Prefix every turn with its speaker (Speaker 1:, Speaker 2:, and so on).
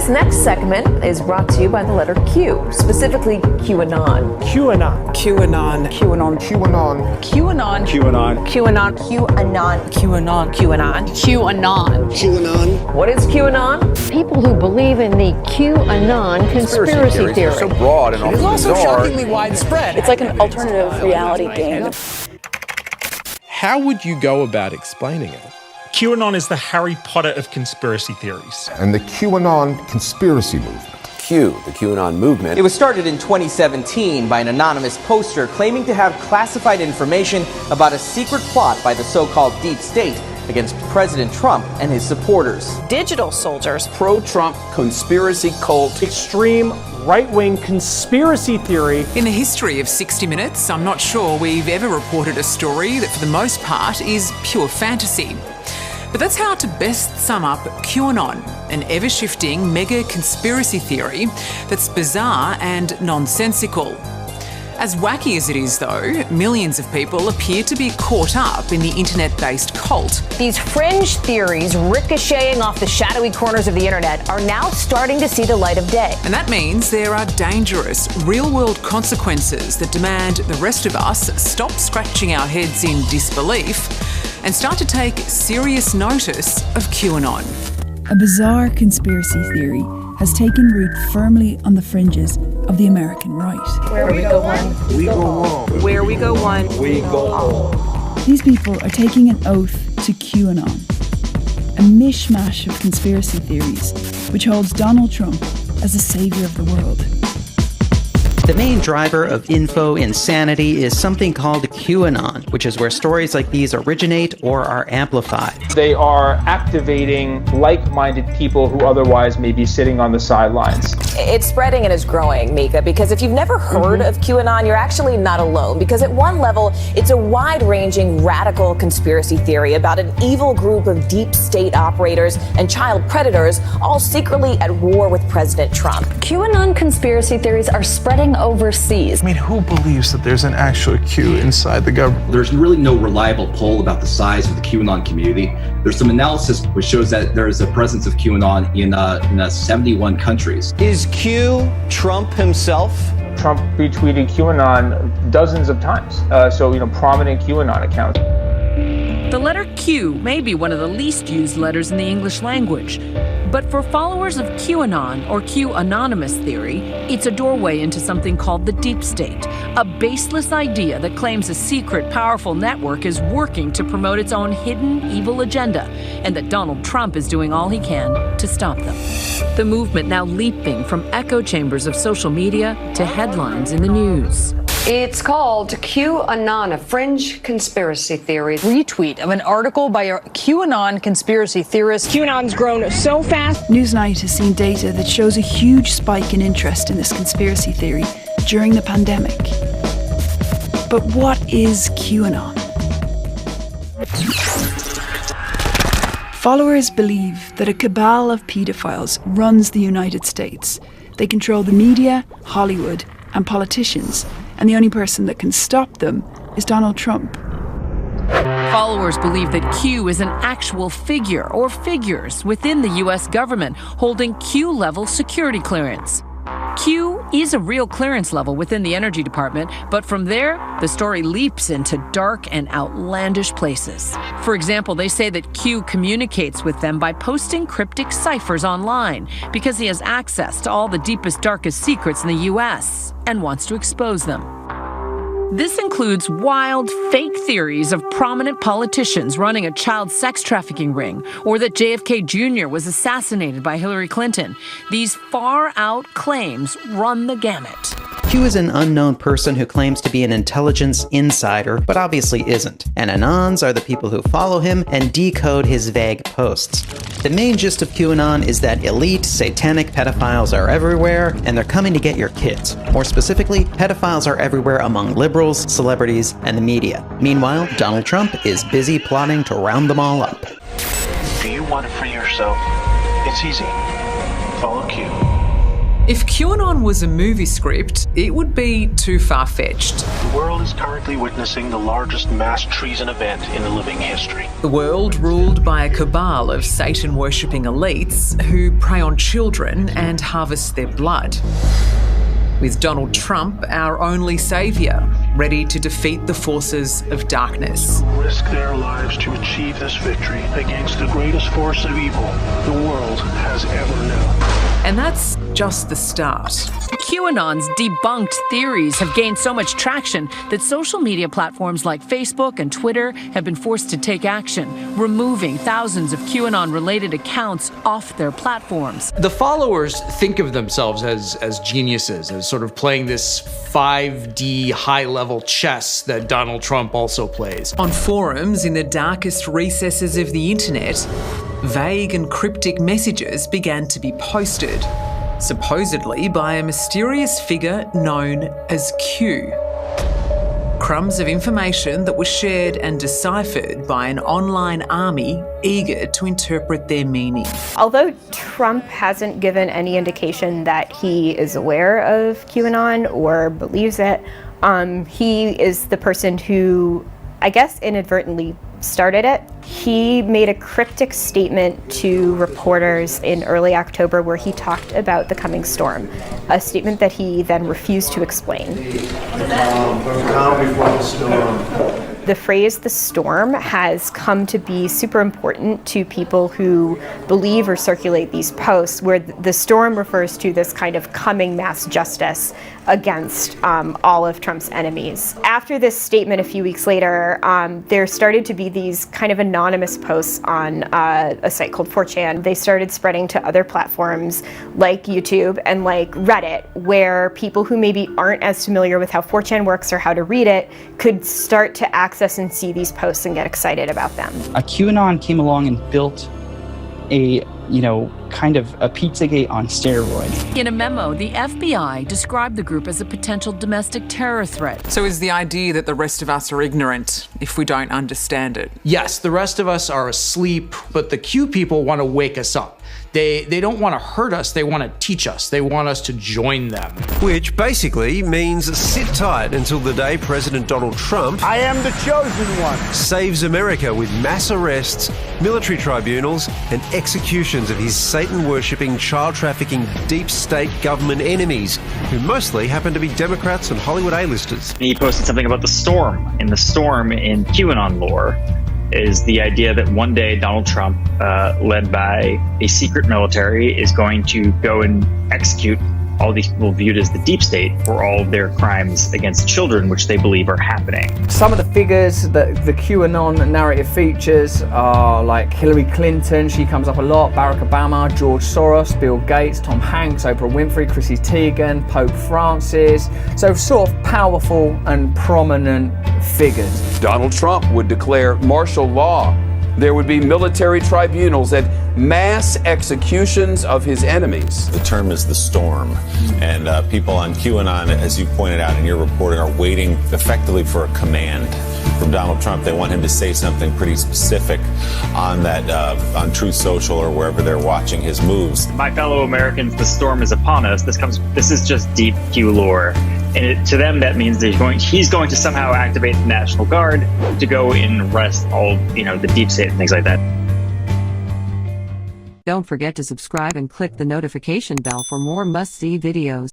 Speaker 1: This next segment is brought to you by the letter Q, specifically QAnon.
Speaker 2: QAnon.
Speaker 3: QAnon.
Speaker 2: QAnon.
Speaker 3: QAnon.
Speaker 2: QAnon.
Speaker 3: QAnon.
Speaker 2: QAnon. QAnon. QAnon. QAnon. QAnon.
Speaker 3: QAnon.
Speaker 1: What is QAnon?
Speaker 4: People who believe in the QAnon conspiracy theory.
Speaker 5: Are so broad and
Speaker 3: It's also
Speaker 5: bizarre.
Speaker 3: shockingly widespread.
Speaker 2: It's like an alternative reality game.
Speaker 6: How would you go about explaining it?
Speaker 7: QAnon is the Harry Potter of conspiracy theories.
Speaker 8: And the QAnon conspiracy movement.
Speaker 5: Q, the QAnon movement.
Speaker 9: It was started in 2017 by an anonymous poster claiming to have classified information about a secret plot by the so-called deep state against President Trump and his supporters.
Speaker 2: Digital soldiers.
Speaker 5: Pro-Trump conspiracy cult.
Speaker 2: Extreme right-wing conspiracy theory.
Speaker 10: In the history of 60 Minutes, I'm not sure we've ever reported a story that for the most part is pure fantasy. But that's how to best sum up QAnon, an ever-shifting mega conspiracy theory that's bizarre and nonsensical. As wacky as it is, though, millions of people appear to be caught up in the internet-based cult.
Speaker 4: These fringe theories ricocheting off the shadowy corners of the internet are now starting to see the light of day.
Speaker 10: And that means there are dangerous, real-world consequences that demand the rest of us stop scratching our heads in disbelief and start to take serious notice of QAnon.
Speaker 11: A bizarre conspiracy theory has taken root firmly on the fringes of the American right.
Speaker 2: Where we go one,
Speaker 5: We go home.
Speaker 2: where we go one,
Speaker 5: We go home.
Speaker 11: These people are taking an oath to QAnon, a mishmash of conspiracy theories which holds Donald Trump as the savior of the world.
Speaker 12: The main driver of info insanity is something called QAnon, which is where stories like these originate or are amplified.
Speaker 2: They are activating like-minded people who otherwise may be sitting on the sidelines.
Speaker 1: It's spreading and is growing, Mika, because if you've never heard of QAnon, you're actually not alone. Because at one level, it's a wide-ranging, radical conspiracy theory about an evil group of deep state operators and child predators, all secretly at war with President Trump.
Speaker 4: QAnon conspiracy theories are spreading overseas.
Speaker 6: I mean, who believes that there's an actual Q inside the government?
Speaker 13: There's really no reliable poll about the size of the QAnon community. There's some analysis which shows that there is a presence of QAnon in 71 countries.
Speaker 9: Is Q Trump himself?
Speaker 2: Trump retweeted QAnon dozens of times. Prominent QAnon accounts.
Speaker 10: The letter Q may be one of the least used letters in the English language. But for followers of QAnon or Q anonymous theory, it's a doorway into something called the deep state, a baseless idea that claims a secret, powerful network is working to promote its own hidden evil agenda, and that Donald Trump is doing all he can to stop them. The movement now leaping from echo chambers of social media to headlines in the news.
Speaker 4: It's called QAnon, a fringe conspiracy theory.
Speaker 2: Retweet of an article by a QAnon conspiracy theorist. QAnon's grown so fast.
Speaker 11: Newsnight has seen data that shows a huge spike in interest in this conspiracy theory during the pandemic. But what is QAnon? Followers believe that a cabal of pedophiles runs the United States. They control the media, Hollywood, and politicians, and the only person that can stop them is Donald Trump.
Speaker 10: Followers believe that Q is an actual figure or figures within the U.S. government holding Q-level security clearance. Q is a real clearance level within the Energy Department, but from there, the story leaps into dark and outlandish places. For example, they say that Q communicates with them by posting cryptic ciphers online because he has access to all the deepest, darkest secrets in the U.S. and wants to expose them. This includes wild, fake theories of prominent politicians running a child sex trafficking ring, or that JFK Jr. was assassinated by Hillary Clinton. These far-out claims run the gamut.
Speaker 12: Q is an unknown person who claims to be an intelligence insider, but obviously isn't. And Anons are the people who follow him and decode his vague posts. The main gist of QAnon is that elite, satanic pedophiles are everywhere, and they're coming to get your kids. More specifically, pedophiles are everywhere among liberals, celebrities, and the media. Meanwhile, Donald Trump is busy plotting to round them all up.
Speaker 14: Do you want to free yourself? It's easy. Follow Q. If QAnon was a movie script, it would be too far-fetched.
Speaker 15: The world is currently witnessing the largest mass treason event in the living history.
Speaker 14: The world ruled by a cabal of Satan-worshipping elites who prey on children and harvest their blood. With Donald Trump, our only saviour, ready to defeat the forces of darkness.
Speaker 15: Risk their lives to achieve this victory against the greatest force of evil the world has ever known.
Speaker 14: And that's just the start.
Speaker 10: QAnon's debunked theories have gained so much traction that social media platforms like Facebook and Twitter have been forced to take action, removing thousands of QAnon-related accounts off their platforms.
Speaker 16: The followers think of themselves as geniuses, as sort of playing this 5D high-level chess that Donald Trump also plays.
Speaker 14: On forums in the darkest recesses of the internet, vague and cryptic messages began to be posted, supposedly by a mysterious figure known as Q. Crumbs of information that were shared and deciphered by an online army eager to interpret their meaning.
Speaker 17: Although Trump hasn't given any indication that he is aware of QAnon or believes it, he is the person who, I guess, inadvertently started it. He made a cryptic statement to reporters in early October where he talked about the coming storm, a statement that he then refused to explain. The phrase "the storm" has come to be super important to people who believe or circulate these posts, where the storm refers to this kind of coming mass justice against all of Trump's enemies. After this statement a few weeks later, there started to be these kind of anonymous posts on a site called 4chan. They started spreading to other platforms like YouTube and like Reddit, where people who maybe aren't as familiar with how 4chan works or how to read it could start to access and see these posts and get excited about them.
Speaker 18: A QAnon came along and built a, kind of a Pizzagate on steroids.
Speaker 10: In a memo, the FBI described the group as a potential domestic terror threat.
Speaker 14: So is the idea that the rest of us are ignorant if we don't understand it?
Speaker 16: Yes, the rest of us are asleep, but the Q people want to wake us up. They don't want to hurt us, they want to teach us. They want us to join them.
Speaker 19: Which basically means sit tight until the day President Donald Trump,
Speaker 3: I am the chosen one,
Speaker 19: saves America with mass arrests, military tribunals, and executions of his Satan-worshipping, child-trafficking, deep state government enemies, who mostly happen to be Democrats and Hollywood A-listers.
Speaker 20: He posted something about the storm, and the storm in QAnon lore is the idea that one day Donald Trump, led by a secret military, is going to go and execute all these people viewed as the deep state for all of their crimes against children, which they believe are happening.
Speaker 3: Some of the figures that the QAnon narrative features are like Hillary Clinton, she comes up a lot, Barack Obama, George Soros, Bill Gates, Tom Hanks, Oprah Winfrey, Chrissy Teigen, Pope Francis. So sort of powerful and prominent figures.
Speaker 5: Donald Trump would declare martial law. There would be military tribunals and mass executions of his enemies.
Speaker 21: The term is the storm, and people on QAnon, as you pointed out in your reporting, are waiting effectively for a command from Donald Trump. They want him to say something pretty specific on that, on Truth Social or wherever they're watching his moves.
Speaker 20: My fellow Americans, the storm is upon us. This is just deep Q lore. And to them, that means that he's going to somehow activate the National Guard to go and arrest all, the deep state and things like that.
Speaker 22: Don't forget to subscribe and click the notification bell for more must-see videos.